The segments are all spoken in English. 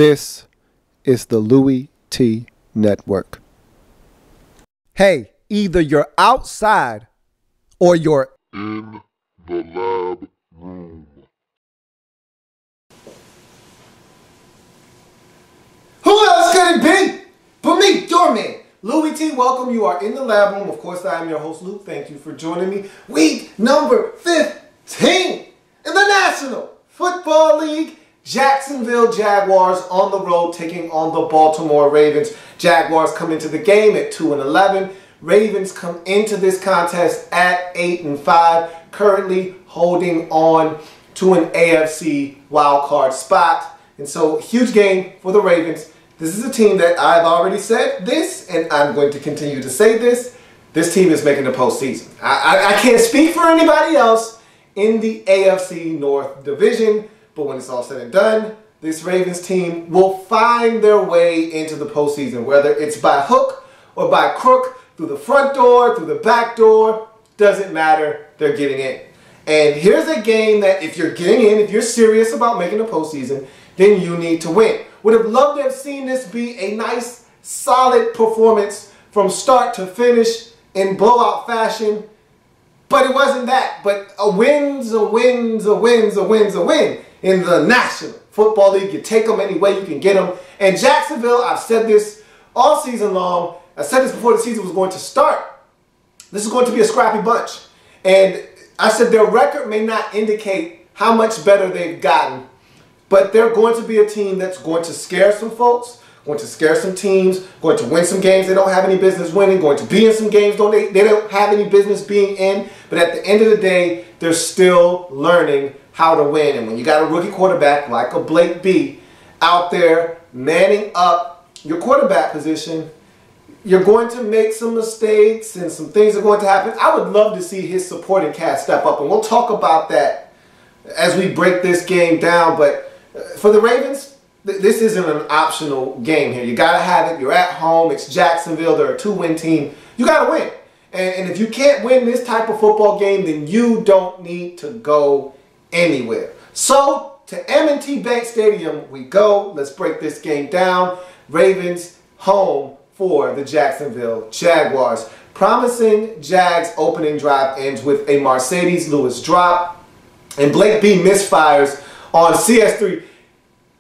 This is the Louie T Network. Hey, either you're outside or you're in the lab room. Who else could it be but me, your man, Louie T? Welcome. You are in the lab room. Of course, I am your host, Luke. Thank you for joining me. Week number 15 in the National Football League. Jacksonville Jaguars on the road taking on the Baltimore Ravens. Jaguars come into the game at 2-11. Ravens come into this contest at 8-5, currently holding on to an AFC wildcard spot. And so, huge game for the Ravens. This is a team that I've already said this, and I'm going to continue to say this. This team is making the postseason. I can't speak for anybody else in the AFC North Division, but when it's all said and done, this Ravens team will find their way into the postseason, whether it's by hook or by crook, through the front door, through the back door, doesn't matter, they're getting in. And here's a game that if you're getting in, if you're serious about making the postseason, then you need to win. Would have loved to have seen this be a nice, solid performance from start to finish in blowout fashion, but it wasn't that. But a win's a win's a win's a win's a win in the National Football League. You take them any way you can get them. And Jacksonville, I've said this all season long. I said this before the season was going to start. This is going to be a scrappy bunch. And I said their record may not indicate how much better they've gotten, but they're going to be a team that's going to scare some folks, going to scare some teams, going to win some games they don't have any business winning, going to be in some games they don't have any business being in. But at the end of the day, they're still learning how to win. And when you got a rookie quarterback like a L.A.B out there manning up your quarterback position, you're going to make some mistakes and some things are going to happen. I would love to see his supporting cast step up, and we'll talk about that as we break this game down. But for the Ravens, this isn't an optional game here. You got to have it. You're at home. It's Jacksonville. They're a 2-win team. You got to win. And if you can't win this type of football game, then you don't need to go anywhere. So to M&T Bank Stadium we go. Let's break this game down. Ravens home for the Jacksonville Jaguars. Promising Jags opening drive ends with a Marcedes Lewis drop, and L.A.B misfires on CS3,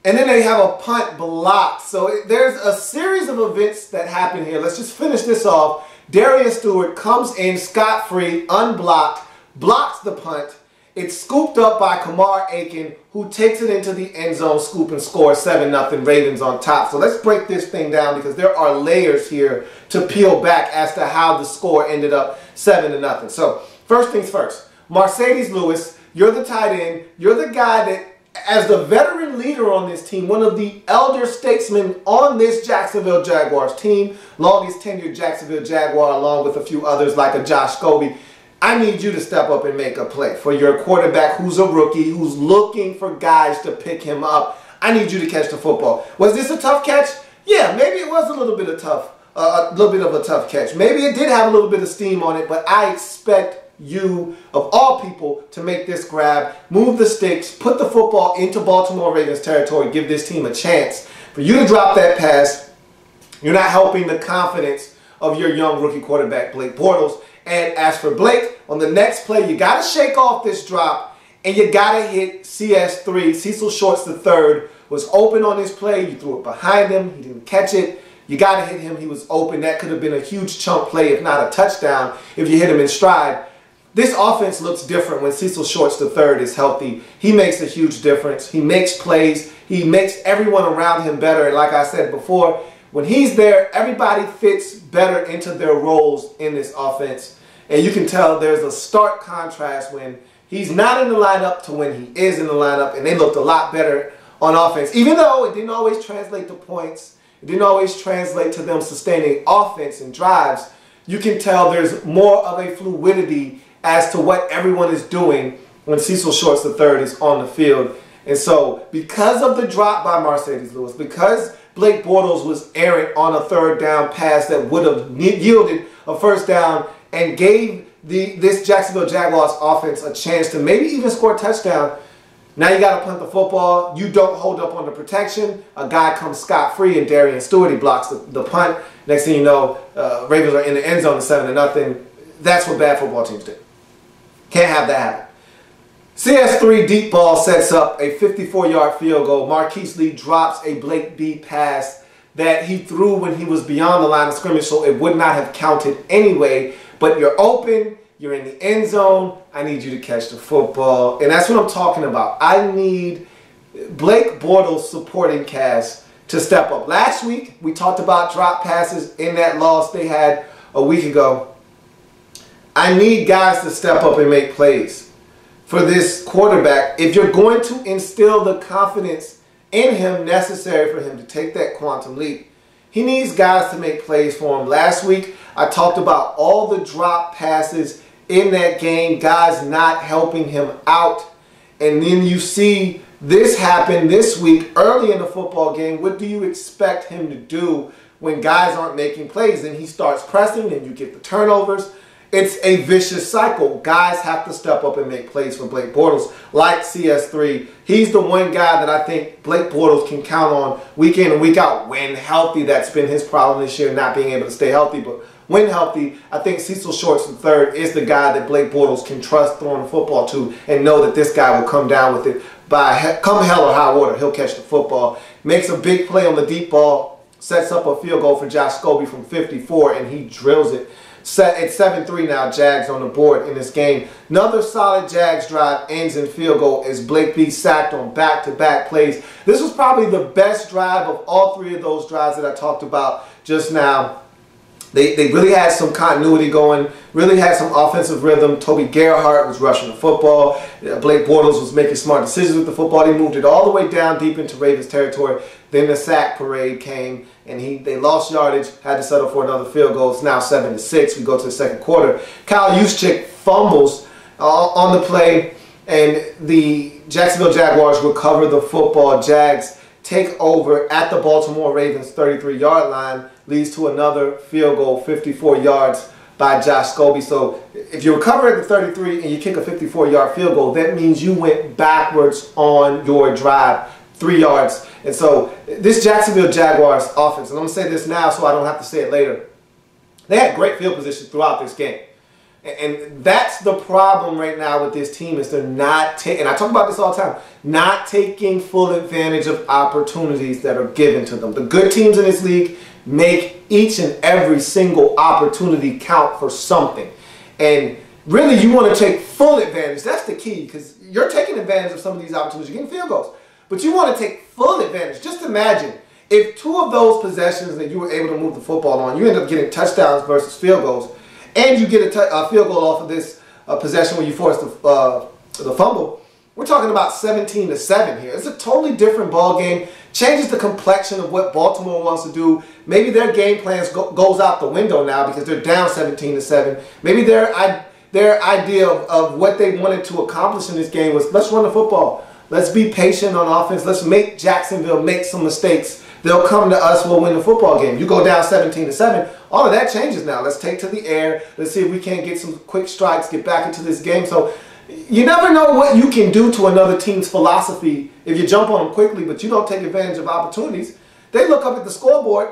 and then they have a punt blocked. So there's a series of events that happen here. Let's just finish this off. Darius Stewart comes in scot-free, unblocked, blocks the punt. It's scooped up by Kamar Aiken, who takes it into the end zone, scoop and score 7-0, Ravens on top. So let's break this thing down because there are layers here to peel back as to how the score ended up 7-0. So first things first, Marcedes Lewis, you're the tight end. You're the guy that, as the veteran leader on this team, one of the elder statesmen on this Jacksonville Jaguars team, longest tenured Jacksonville Jaguar along with a few others like a Josh Scobie, I need you to step up and make a play for your quarterback who's a rookie, who's looking for guys to pick him up. I need you to catch the football. Was this a tough catch? Yeah, maybe it was a little bit of a tough catch. Maybe it did have a little bit of steam on it, but I expect you, of all people, to make this grab, move the sticks, put the football into Baltimore Ravens territory, give this team a chance. For you to drop that pass, you're not helping the confidence of your young rookie quarterback, Blake Bortles. And as for Blake, on the next play, you got to shake off this drop, and you got to hit CS3. Cecil Shorts III was open on this play. You threw it behind him. He didn't catch it. You got to hit him. He was open. That could have been a huge chunk play, if not a touchdown, if you hit him in stride. This offense looks different when Cecil Shorts III is healthy. He makes a huge difference. He makes plays. He makes everyone around him better. And like I said before, when he's there, everybody fits better into their roles in this offense. And you can tell there's a stark contrast when he's not in the lineup to when he is in the lineup, and they looked a lot better on offense. Even though it didn't always translate to points, it didn't always translate to them sustaining offense and drives, you can tell there's more of a fluidity as to what everyone is doing when Cecil Shorts III is on the field. And so, because of the drop by Marcedes Lewis, because Blake Bortles was errant on a third down pass that would have yielded a first down and gave this Jacksonville Jaguars offense a chance to maybe even score a touchdown, Now you got to punt the football. You don't hold up on the protection. A guy comes scot-free, and Darian Stewart, he blocks the punt. Next thing you know, Ravens are in the end zone at 7-0. That's what bad football teams do. Can't have that happen. CS3 deep ball sets up a 54-yard field goal. Marquise Lee drops a Blake B pass that he threw when he was beyond the line of scrimmage, so it would not have counted anyway. But you're open. You're in the end zone. I need you to catch the football. And that's what I'm talking about. I need Blake Bortles' supporting cast to step up. Last week, we talked about drop passes in that loss they had a week ago. I need guys to step up and make plays for this quarterback. If you're going to instill the confidence in him necessary for him to take that quantum leap, he needs guys to make plays for him. Last week, I talked about all the drop passes in that game, guys not helping him out. And then you see this happen this week early in the football game. What do you expect him to do when guys aren't making plays? And he starts pressing and you get the turnovers. It's a vicious cycle. Guys have to step up and make plays for Blake Bortles, like CS3. He's the one guy that I think Blake Bortles can count on week in and week out when healthy. That's been his problem this year, not being able to stay healthy. But when healthy, I think Cecil Shorts III is the guy that Blake Bortles can trust throwing the football to and know that this guy will come down with it. Come hell or high water, he'll catch the football. Makes a big play on the deep ball, sets up a field goal for Josh Scobie from 54, and he drills it. It's 7-3 now, Jags on the board in this game. Another solid Jags drive ends in field goal as Blake B sacked on back-to-back plays. This was probably the best drive of all three of those drives that I talked about just now. They really had some continuity going, really had some offensive rhythm. Toby Gerhardt was rushing the football. Blake Bortles was making smart decisions with the football. He moved it all the way down deep into Ravens territory. Then the sack parade came, and they lost yardage, had to settle for another field goal. It's now 7-6. We go to the second quarter. Kyle Juszczyk fumbles on the play, and the Jacksonville Jaguars recover the football. Jags take over at the Baltimore Ravens 33-yard line, leads to another field goal, 54 yards by Josh Scobie. So if you recover at the 33 and you kick a 54-yard field goal, that means you went backwards on your drive, 3 yards. And so this Jacksonville Jaguars offense, and I'm going to say this now so I don't have to say it later, they had great field position throughout this game. And that's the problem right now with this team, is they're not taking, and I talk about this all the time, not taking full advantage of opportunities that are given to them. The good teams in this league make each and every single opportunity count for something. And really, you want to take full advantage. That's the key, because you're taking advantage of some of these opportunities. You're getting field goals. But you want to take full advantage. Just imagine if 2 of those possessions that you were able to move the football on, you end up getting touchdowns versus field goals, and you get a field goal off of this possession where you force the fumble. We're talking about 17-7 here. It's a totally different ball game. Changes the complexion of what Baltimore wants to do. Maybe their game plans goes out the window now because they're down 17-7. Maybe their idea of what they wanted to accomplish in this game was, let's run the football. Let's be patient on offense. Let's make Jacksonville make some mistakes. They'll come to us, we'll win the football game. You go down 17-7, all of that changes now. Let's take to the air. Let's see if we can't get some quick strikes, get back into this game. So you never know what you can do to another team's philosophy if you jump on them quickly, but you don't take advantage of opportunities. They look up at the scoreboard.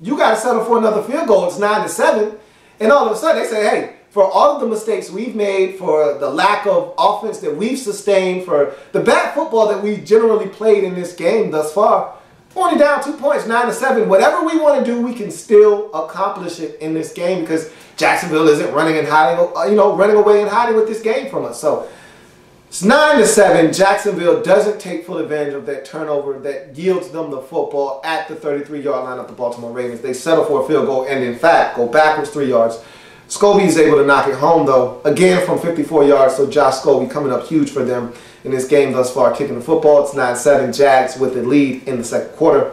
You got to settle for another field goal. It's 9-7. And all of a sudden they say, hey, for all of the mistakes we've made, for the lack of offense that we've sustained, for the bad football that we've generally played in this game thus far, only down 2 points, 9-7. Whatever we want to do, we can still accomplish it in this game because Jacksonville isn't running and hiding, running away and hiding with this game from us. So it's 9-7. Jacksonville doesn't take full advantage of that turnover that yields them the football at the 33-yard line of the Baltimore Ravens. They settle for a field goal and, in fact, go backwards 3 yards. Scobie is able to knock it home, though, again from 54 yards. So Josh Scobie coming up huge for them in this game thus far, kicking the football. It's 9-7, Jags with the lead in the second quarter.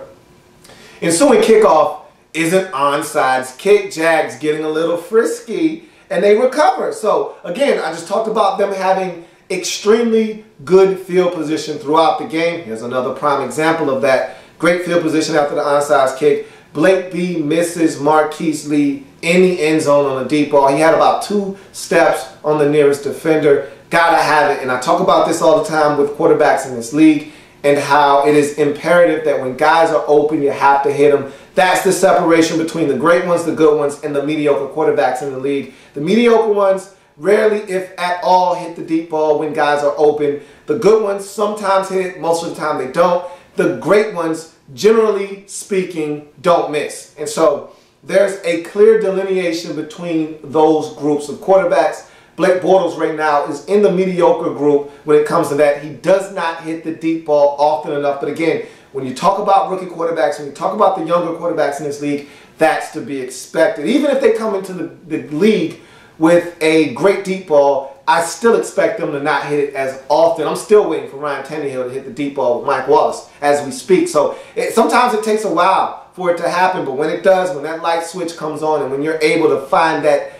Ensuing kickoff is an onside kick. Jags getting a little frisky, and they recover. So, again, I just talked about them having extremely good field position throughout the game. Here's another prime example of that. Great field position after the onside kick. Blake B misses Marquise Lee in the end zone on a deep ball. He had about 2 steps on the nearest defender. Gotta have it. And I talk about this all the time with quarterbacks in this league and how it is imperative that when guys are open, you have to hit them. That's the separation between the great ones, the good ones, and the mediocre quarterbacks in the league. The mediocre ones rarely, if at all, hit the deep ball when guys are open. The good ones sometimes hit it, most of the time they don't. The great ones, generally speaking, don't miss. And so there's a clear delineation between those groups of quarterbacks. Blake Bortles right now is in the mediocre group when it comes to that. He does not hit the deep ball often enough. But again, when you talk about rookie quarterbacks, when you talk about the younger quarterbacks in this league, that's to be expected. Even if they come into the league with a great deep ball, I still expect them to not hit it as often. I'm still waiting for Ryan Tannehill to hit the deep ball with Mike Wallace as we speak. So sometimes it takes a while for it to happen, but when it does, when that light switch comes on and when you're able to find that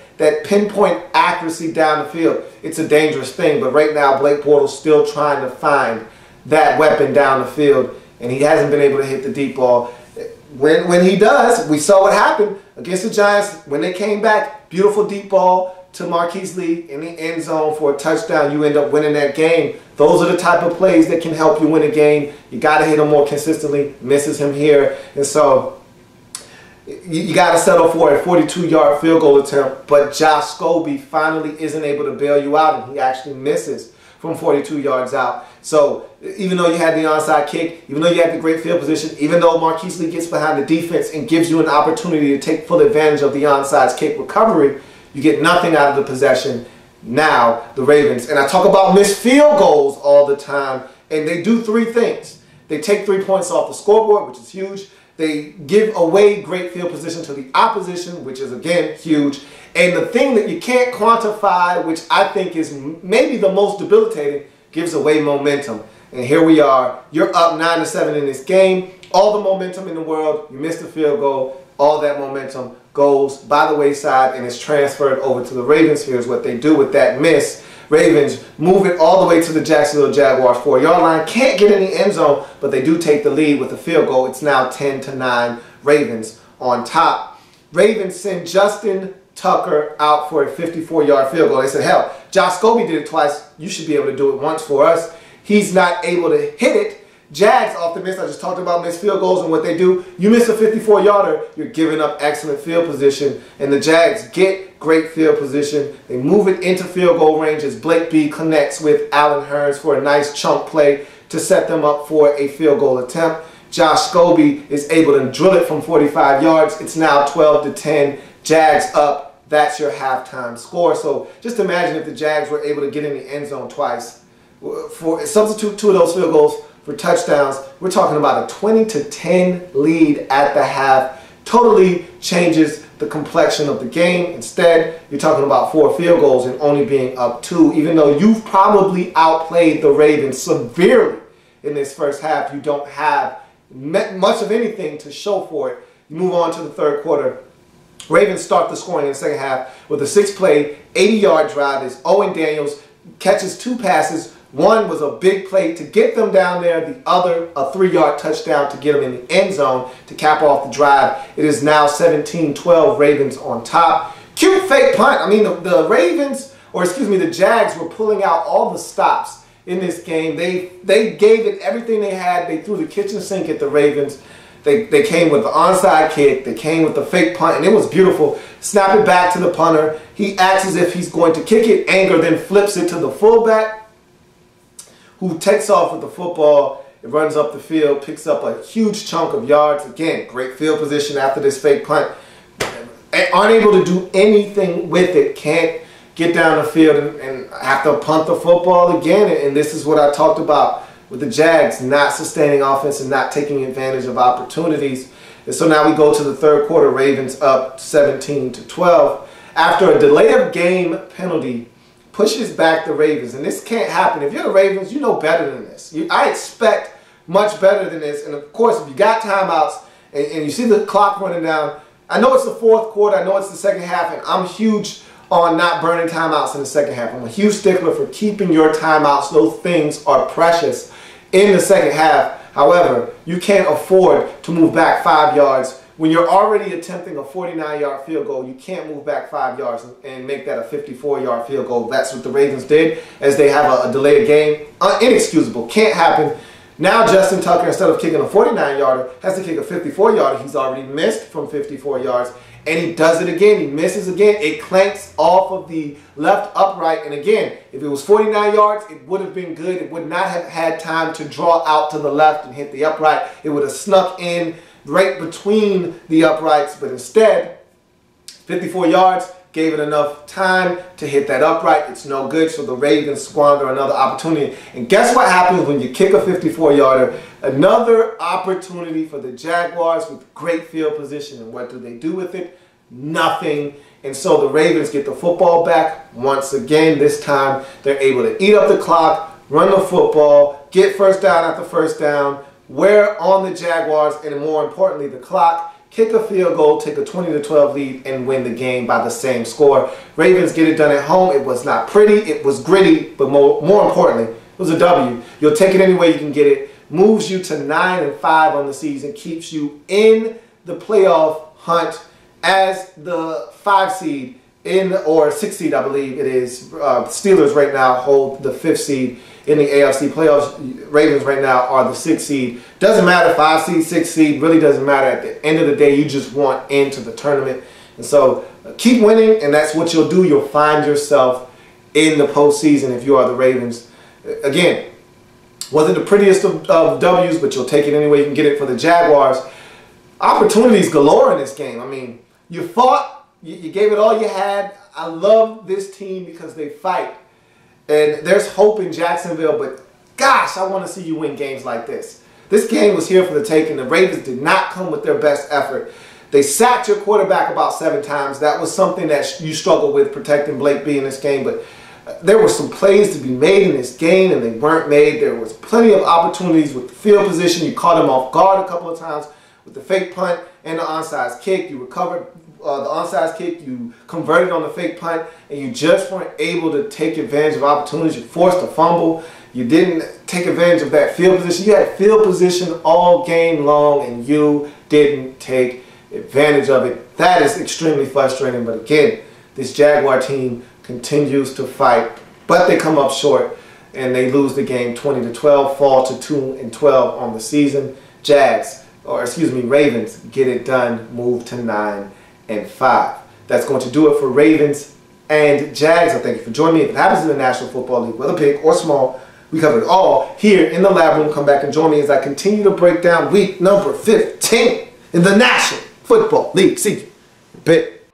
pinpoint accuracy down the field, it's a dangerous thing. But right now, Blake Bortles still trying to find that weapon down the field, and he hasn't been able to hit the deep ball. When he does, we saw what happened against the Giants when they came back. Beautiful deep ball to Marquise Lee in the end zone for a touchdown. You end up winning that game. Those are the type of plays that can help you win a game. You got to hit him more consistently. Misses him here. And so you got to settle for a 42-yard field goal attempt. But Josh Scobee finally isn't able to bail you out, and he actually misses from 42 yards out. So even though you had the onside kick, even though you had the great field position, even though Marquise Lee gets behind the defense and gives you an opportunity to take full advantage of the onside kick recovery, you get nothing out of the possession. Now, the Ravens, and I talk about missed field goals all the time, and they do 3 things. They take 3 points off the scoreboard, which is huge. They give away great field position to the opposition, which is, again, huge. And the thing that you can't quantify, which I think is maybe the most debilitating, gives away momentum. And here we are. You're up 9-7 in this game. All the momentum in the world. You missed the field goal. All that momentum goes by the wayside and is transferred over to the Ravens. Here's what they do with that miss. Ravens move it all the way to the Jacksonville Jaguars 4-yard line. Can't get in the end zone, but they do take the lead with the field goal. It's now 10-9. Ravens on top. Ravens send Justin Tucker out for a 54-yard field goal. They said, hell, Josh Scobee did it twice. You should be able to do it once for us. He's not able to hit it. Jags off the miss. I just talked about missed field goals and what they do. You miss a 54-yarder, you're giving up excellent field position. And the Jags get great field position. They move it into field goal range as Blake B connects with Allen Hurns for a nice chunk play to set them up for a field goal attempt. Josh Scobee is able to drill it from 45 yards. It's now 12-10. Jags up. That's your halftime score. So just imagine if the Jags were able to get in the end zone twice. For substitute 2 of those field goals for touchdowns, we're talking about a 20-10 lead at the half. Totally changes the complexion of the game. Instead, you're talking about 4 field goals and only being up 2. Even though you've probably outplayed the Ravens severely in this first half, you don't have much of anything to show for it. You move on to the third quarter. Ravens start the scoring in the second half with a 6-play, 80-yard drive as Owen Daniels catches 2 passes. One was a big play to get them down there. The other, a 3-yard touchdown to get them in the end zone to cap off the drive. It is now 17-12, Ravens on top. Cute fake punt. I mean, the Ravens, or excuse me, the Jags were pulling out all the stops in this game. They gave it everything they had. They threw the kitchen sink at the Ravens. They came with the onside kick. They came with the fake punt, and it was beautiful. Snap it back to the punter. He acts as if he's going to kick it. Anger then flips it to the fullback, who takes off with the football. It runs up the field, picks up a huge chunk of yards. Again, great field position after this fake punt. Aren't able to do anything with it. Can't get down the field and have to punt the football again. And this is what I talked about with the Jags not sustaining offense and not taking advantage of opportunities. And so now we go to the third quarter. Ravens up 17-12. After a delay of game penalty pushes back the Ravens. And this can't happen. If you're the Ravens, you know better than this. I expect much better than this. And of course, if you got timeouts and you see the clock running down, I know it's the fourth quarter, I know it's the second half, and I'm huge on not burning timeouts in the second half. I'm a huge stickler for keeping your timeouts. Those things are precious in the second half. However, you can't afford to move back 5 yards when you're already attempting a 49-yard field goal, you can't move back 5 yards and make that a 54-yard field goal. That's what the Ravens did, as they have a delay of game. Inexcusable. Can't happen. Now Justin Tucker, instead of kicking a 49-yarder, has to kick a 54-yarder. He's already missed from 54 yards. And he does it again. He misses again. It clanks off of the left upright. And again, if it was 49 yards, it would have been good. It would not have had time to draw out to the left and hit the upright. It would have snuck in right between the uprights. But instead, 54 yards gave it enough time to hit that upright. It's no good. So the Ravens squander another opportunity. And guess what happens when you kick a 54-yarder? Another opportunity for the Jaguars with great field position. And what do they do with it? Nothing. And so the Ravens get the football back once again. This time they're able to eat up the clock, run the football, get first down after first down, wear on the Jaguars, and more importantly, the clock, kick a field goal, take a 20-12 lead, and win the game by the same score. Ravens get it done at home. It was not pretty. It was gritty, but more importantly, it was a W. You'll take it any way you can get it. Moves you to 9-5 on the season, keeps you in the playoff hunt as the 5 seed or 6 seed, I believe it is. Steelers right now hold the 5th seed in the AFC playoffs. Ravens right now are the 6th seed. Doesn't matter, 5 seed, 6 seed, really doesn't matter. At the end of the day, you just want into the tournament. And so keep winning, and that's what you'll do. You'll find yourself in the postseason if you are the Ravens. Again, wasn't the prettiest of W's, but you'll take it any way you can get it for the Jaguars. Opportunities galore in this game. I mean, you fought, you gave it all you had. I love this team because they fight. And there's hope in Jacksonville, but gosh, I want to see you win games like this. This game was here for the taking. The Ravens did not come with their best effort. They sacked your quarterback about 7 times. That was something that you struggled with, protecting Blake B in this game, but there were some plays to be made in this game, and they weren't made. There was plenty of opportunities with the field position. You caught them off guard a couple of times with the fake punt and the onside kick. You recovered the onside kick. You converted on the fake punt, and you just weren't able to take advantage of opportunities. You forced a fumble. You didn't take advantage of that field position. You had field position all game long, and you didn't take advantage of it. That is extremely frustrating. But again, this Jaguar team continues to fight, but they come up short and they lose the game 20-12, fall to 2-12 on the season. Ravens get it done, move to 9-5. That's going to do it for Ravens and Jags. I thank you for joining me. If it happens in the National Football League, whether big or small, we cover it all here in the Lab Room. Come back and join me as I continue to break down week number 15 in the National Football League. See you. Bit.